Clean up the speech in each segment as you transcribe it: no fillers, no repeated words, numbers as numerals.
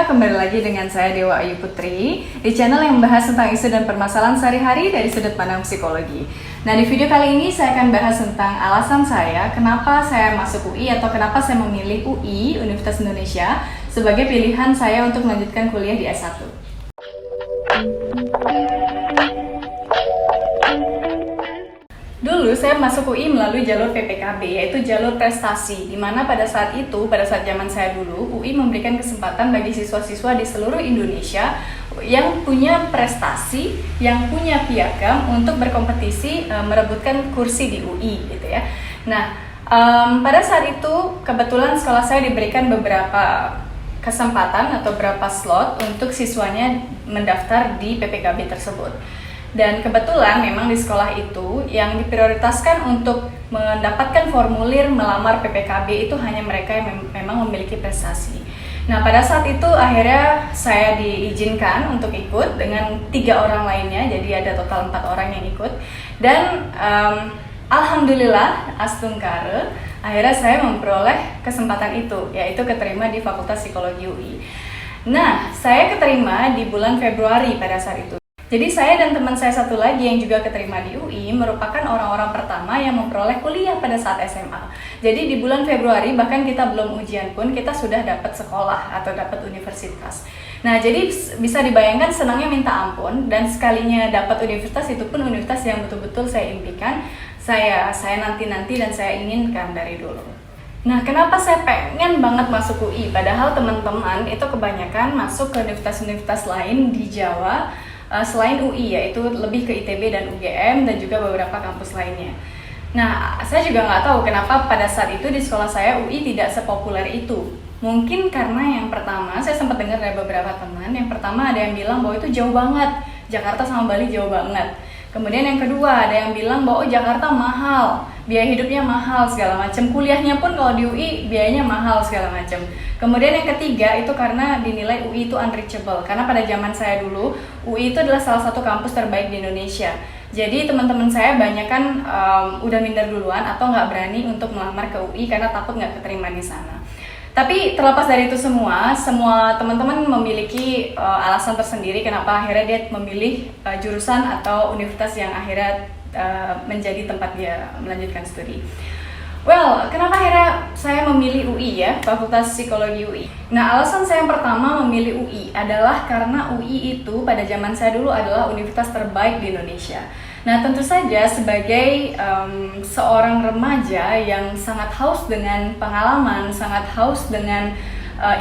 kembali lagi dengan saya Dewa Ayu Putri di channel yang membahas tentang isu dan permasalahan sehari-hari dari sudut pandang psikologi. Nah, di video kali ini saya akan bahas tentang alasan saya kenapa saya masuk UI atau kenapa saya memilih UI, Universitas Indonesia, sebagai pilihan saya untuk melanjutkan kuliah di S1. Dulu saya masuk UI melalui jalur PPKB, yaitu jalur prestasi, di mana pada saat zaman saya dulu, UI memberikan kesempatan bagi siswa-siswa di seluruh Indonesia yang punya prestasi, yang punya piagam untuk berkompetisi merebutkan kursi di UI, gitu ya. Nah, pada saat itu kebetulan sekolah saya diberikan beberapa kesempatan atau beberapa slot untuk siswanya mendaftar di PPKB tersebut. Dan kebetulan memang di sekolah itu yang diprioritaskan untuk mendapatkan formulir melamar PPKB itu hanya mereka yang memang memiliki prestasi. Nah, pada saat itu akhirnya saya diizinkan untuk ikut dengan 3 orang lainnya, jadi ada total 4 orang yang ikut. Dan alhamdulillah astungkare, akhirnya saya memperoleh kesempatan itu, yaitu keterima di Fakultas Psikologi UI. Nah, saya keterima di bulan Februari pada saat itu. Jadi saya dan teman saya satu lagi yang juga keterima di UI merupakan orang-orang pertama yang memperoleh kuliah pada saat SMA. Jadi di bulan Februari bahkan kita belum ujian pun kita sudah dapat sekolah atau dapat universitas. Nah, jadi bisa dibayangkan senangnya minta ampun, dan sekalinya dapat universitas itu pun universitas yang betul-betul saya impikan, saya nanti-nanti dan saya inginkan dari dulu. Nah, kenapa saya pengen banget masuk UI? Padahal teman-teman itu kebanyakan masuk ke universitas-universitas lain di Jawa selain UI, yaitu lebih ke ITB dan UGM dan juga beberapa kampus lainnya. Nah, saya juga nggak tahu kenapa pada saat itu di sekolah saya UI tidak sepopuler itu. Mungkin karena yang pertama, saya sempat dengar dari beberapa teman, yang pertama ada yang bilang bahwa itu jauh banget, Jakarta sama Bali jauh banget. Kemudian yang kedua ada yang bilang bahwa Jakarta mahal, biaya hidupnya mahal segala macam, kuliahnya pun kalau di UI biayanya mahal segala macam. Kemudian yang ketiga itu karena dinilai UI itu unreachable, karena pada zaman saya dulu UI itu adalah salah satu kampus terbaik di Indonesia. Jadi teman-teman saya banyak kan udah minder duluan atau nggak berani untuk melamar ke UI karena takut nggak keterima di sana. Tapi terlepas dari itu semua teman-teman memiliki alasan tersendiri kenapa akhirnya dia memilih jurusan atau universitas yang akhirnya menjadi tempat dia melanjutkan studi. Well, kenapa akhirnya saya memilih UI ya, Fakultas Psikologi UI? Nah, alasan saya yang pertama memilih UI adalah karena UI itu pada zaman saya dulu adalah universitas terbaik di Indonesia. Nah, tentu saja sebagai seorang remaja yang sangat haus dengan pengalaman, sangat haus dengan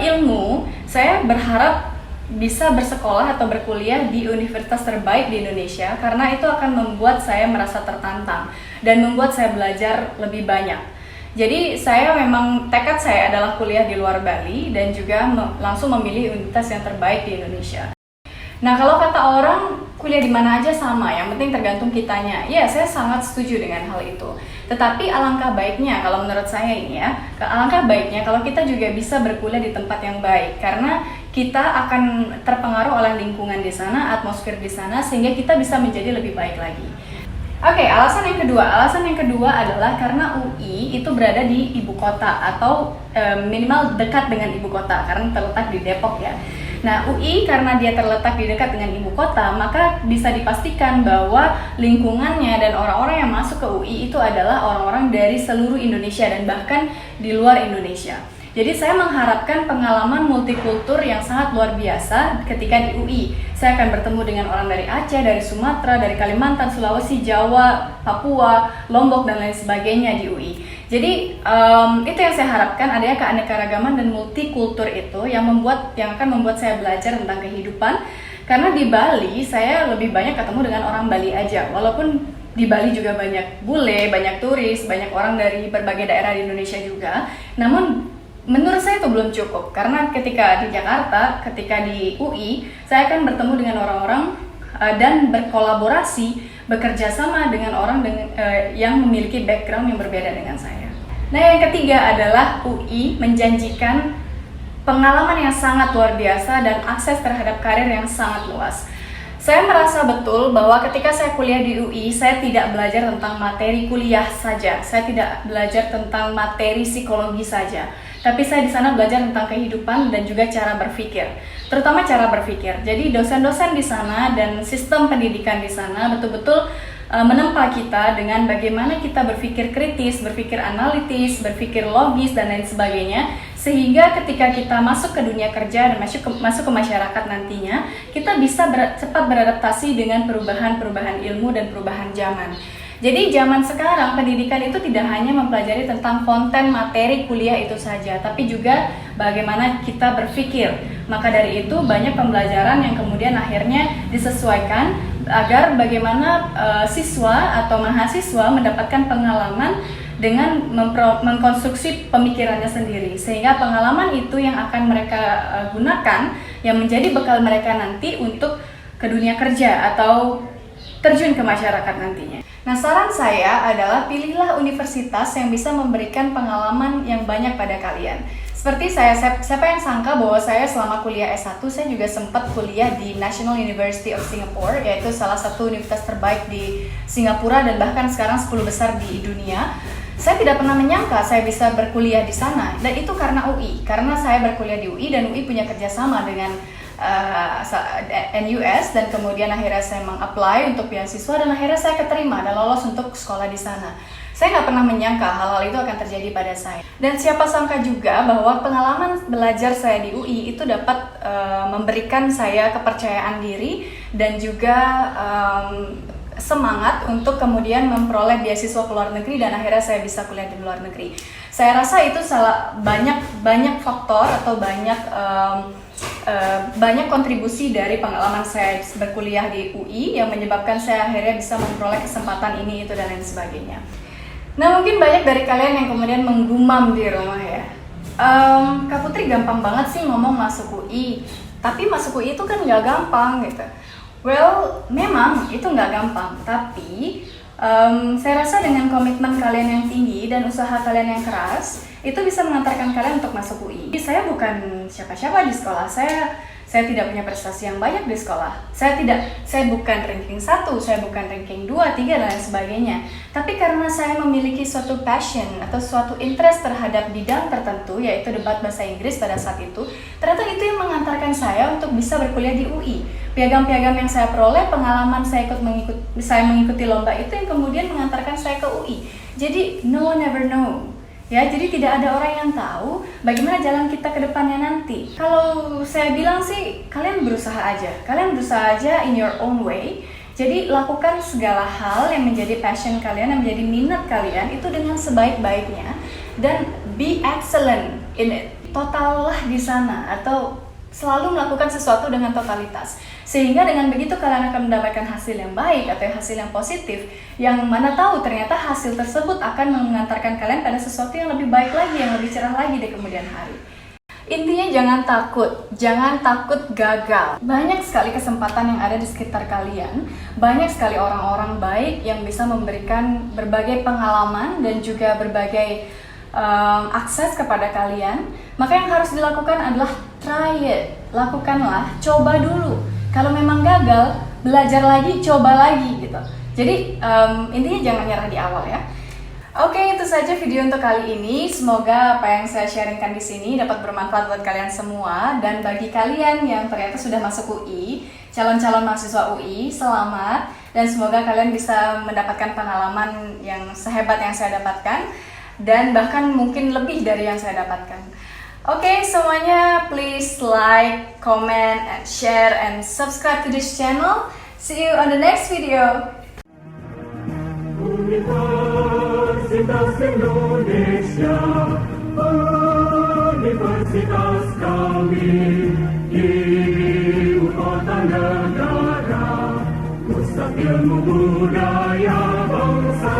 ilmu, saya berharap bisa bersekolah atau berkuliah di universitas terbaik di Indonesia karena itu akan membuat saya merasa tertantang dan membuat saya belajar lebih banyak. Jadi saya memang tekad saya adalah kuliah di luar Bali dan juga langsung memilih universitas yang terbaik di Indonesia. Nah, kalau kata orang kuliah di mana aja sama, yang penting tergantung kitanya. Ya, saya sangat setuju dengan hal itu. Tetapi alangkah baiknya, kalau menurut saya ini ya, alangkah baiknya kalau kita juga bisa berkuliah di tempat yang baik, karena kita akan terpengaruh oleh lingkungan di sana, atmosfer di sana, sehingga kita bisa menjadi lebih baik lagi. Oke, alasan yang kedua adalah karena UI itu berada di ibu kota atau minimal dekat dengan ibu kota karena terletak di Depok ya. Nah, UI karena dia terletak di dekat dengan ibu kota, maka bisa dipastikan bahwa lingkungannya dan orang-orang yang masuk ke UI itu adalah orang-orang dari seluruh Indonesia dan bahkan di luar Indonesia. Jadi saya mengharapkan pengalaman multikultur yang sangat luar biasa ketika di UI. Saya akan bertemu dengan orang dari Aceh, dari Sumatera, dari Kalimantan, Sulawesi, Jawa, Papua, Lombok, dan lain sebagainya di UI. Jadi itu yang saya harapkan, adanya keanekaragaman dan multikultur itu yang akan membuat saya belajar tentang kehidupan. Karena di Bali saya lebih banyak ketemu dengan orang Bali aja, walaupun di Bali juga banyak bule, banyak turis, banyak orang dari berbagai daerah di Indonesia juga. Namun menurut saya itu belum cukup, karena ketika di Jakarta, ketika di UI, saya akan bertemu dengan orang-orang dan berkolaborasi, bekerja sama dengan orang yang memiliki background yang berbeda dengan saya. Nah, yang ketiga adalah UI menjanjikan pengalaman yang sangat luar biasa dan akses terhadap karir yang sangat luas. Saya merasa betul bahwa ketika saya kuliah di UI, saya tidak belajar tentang materi kuliah saja, saya tidak belajar tentang materi psikologi saja. tapi saya di sana belajar tentang kehidupan dan juga cara berpikir, terutama cara berpikir. Jadi dosen-dosen di sana dan sistem pendidikan di sana betul-betul menempa kita dengan bagaimana kita berpikir kritis, berpikir analitis, berpikir logis dan lain sebagainya, sehingga ketika kita masuk ke dunia kerja dan masuk ke masyarakat nantinya, kita bisa cepat beradaptasi dengan perubahan-perubahan ilmu dan perubahan zaman. Jadi zaman sekarang pendidikan itu tidak hanya mempelajari tentang konten materi kuliah itu saja, tapi juga bagaimana kita berpikir. Maka dari itu banyak pembelajaran yang kemudian akhirnya disesuaikan agar bagaimana siswa atau mahasiswa mendapatkan pengalaman dengan mengkonstruksi pemikirannya sendiri, sehingga pengalaman itu yang akan mereka gunakan, yang menjadi bekal mereka nanti untuk ke dunia kerja atau terjun ke masyarakat nantinya. Nah, saran saya adalah pilihlah universitas yang bisa memberikan pengalaman yang banyak pada kalian. Seperti saya, siapa yang sangka bahwa saya selama kuliah S1, saya juga sempat kuliah di National University of Singapore, yaitu salah satu universitas terbaik di Singapura dan bahkan sekarang 10 besar di dunia. Saya tidak pernah menyangka saya bisa berkuliah di sana, dan itu karena UI. Karena saya berkuliah di UI dan UI punya kerjasama dengan NUS, dan kemudian akhirnya saya meng-apply untuk beasiswa dan akhirnya saya keterima dan lolos untuk sekolah di sana. Saya nggak pernah menyangka hal-hal itu akan terjadi pada saya. Dan siapa sangka juga bahwa pengalaman belajar saya di UI itu dapat memberikan saya kepercayaan diri dan juga semangat untuk kemudian memperoleh beasiswa ke luar negeri dan akhirnya saya bisa kuliah di luar negeri. Saya rasa itu banyak faktor atau banyak kontribusi dari pengalaman saya berkuliah di UI yang menyebabkan saya akhirnya bisa memperoleh kesempatan ini, itu dan lain sebagainya. Nah, mungkin banyak dari kalian yang kemudian menggumam di rumah ya, Kak Putri gampang banget sih ngomong masuk UI, tapi masuk UI itu kan nggak gampang gitu. Well, memang itu nggak gampang, tapi saya rasa dengan komitmen kalian yang tinggi dan usaha kalian yang keras, itu bisa mengantarkan kalian untuk masuk UI. Saya bukan siapa-siapa di sekolah, saya tidak punya prestasi yang banyak di sekolah. Saya bukan ranking 1, saya bukan ranking 2, 3 dan lain sebagainya. Tapi karena saya memiliki suatu passion atau suatu interest terhadap bidang tertentu, yaitu debat bahasa Inggris pada saat itu, ternyata itu yang mengantarkan saya untuk bisa berkuliah di UI. Piagam-piagam yang saya peroleh, pengalaman saya mengikuti lomba itu yang kemudian mengantarkan saya ke UI. Jadi no one ever know. Ya, jadi tidak ada orang yang tahu bagaimana jalan kita ke depannya nanti. Kalau saya bilang sih, kalian berusaha aja in your own way. Jadi lakukan segala hal yang menjadi passion kalian, yang menjadi minat kalian itu dengan sebaik-baiknya dan be excellent in it. Totallah di sana atau selalu melakukan sesuatu dengan totalitas, sehingga dengan begitu kalian akan mendapatkan hasil yang baik atau hasil yang positif, yang mana tahu ternyata hasil tersebut akan mengantarkan kalian pada sesuatu yang lebih baik lagi, yang lebih cerah lagi di kemudian hari. Intinya jangan takut gagal. Banyak sekali kesempatan yang ada di sekitar kalian, banyak sekali orang-orang baik yang bisa memberikan berbagai pengalaman dan juga berbagai akses kepada kalian. Maka yang harus dilakukan adalah try it, lakukanlah, coba dulu. Kalau memang gagal, belajar lagi, coba lagi gitu. Jadi intinya jangan nyerah di awal ya. Oke, itu saja video untuk kali ini. Semoga apa yang saya sharingkan di sini dapat bermanfaat buat kalian semua. Dan bagi kalian yang ternyata sudah masuk UI, calon-calon mahasiswa UI, selamat. Dan semoga kalian bisa mendapatkan pengalaman yang sehebat yang saya dapatkan, dan bahkan mungkin lebih dari yang saya dapatkan. Oke, semuanya please like, comment, and share, and subscribe to this channel. See you on the next video. Universitas Indonesia, universitas kami di ibu kota negara, pusat ilmu budaya bangsa.